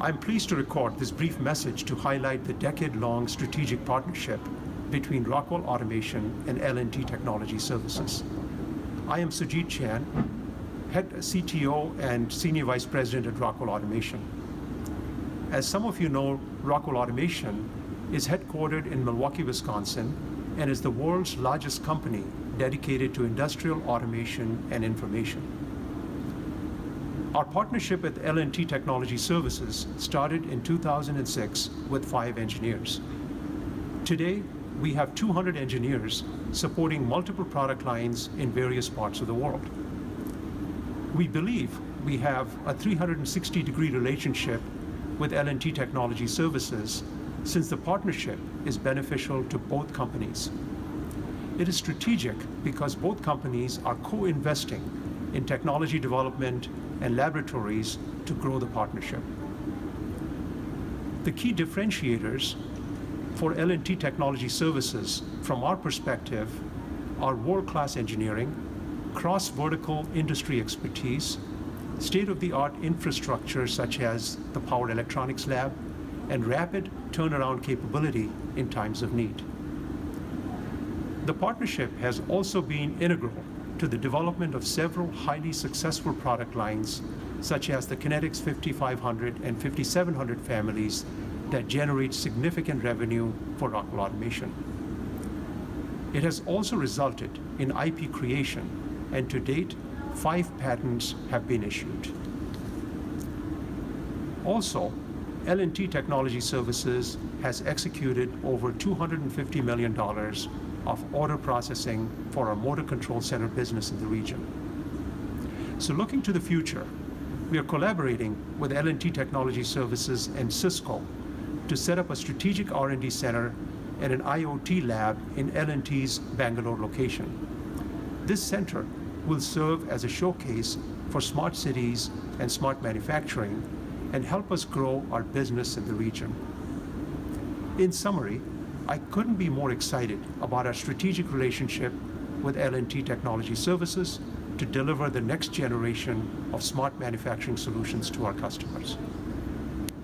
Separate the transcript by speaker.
Speaker 1: I'm pleased to record this brief message to highlight the decade-long strategic partnership between Rockwell Automation and L&T Technology Services. I am Sujeet Chand, Head CTO and Senior Vice President at Rockwell Automation. As some of you know, Rockwell Automation is headquartered in Milwaukee, Wisconsin, and is the world's largest company dedicated to industrial automation and information. Our partnership with L&T Technology Services started in 2006 with 5 engineers. Today, we have 200 engineers supporting multiple product lines in various parts of the world. We believe we have a 360-degree relationship with L&T Technology Services since the partnership is beneficial to both companies. It is strategic because both companies are co-investing in technology development and laboratories to grow the partnership. The key differentiators for L&T Technology Services from our perspective are world-class engineering, cross-vertical industry expertise, state-of-the-art infrastructure such as the Power Electronics Lab, and rapid turnaround capability in times of need. The partnership has also been integral to the development of several highly successful product lines, such as the Kinetics 5500 and 5700 families that generate significant revenue for Rockwell Automation. It has also resulted in IP creation, and to date, 5 patents have been issued. Also, L&T Technology Services has executed over $250 million of order processing for our motor control center business in the region. So looking to the future, we are collaborating with L&T Technology Services and Cisco to set up a strategic R&D center and an IoT lab in L&T's Bangalore location. This center will serve as a showcase for smart cities and smart manufacturing and help us grow our business in the region. In summary, I couldn't be more excited about our strategic relationship with L&T Technology Services to deliver the next generation of smart manufacturing solutions to our customers.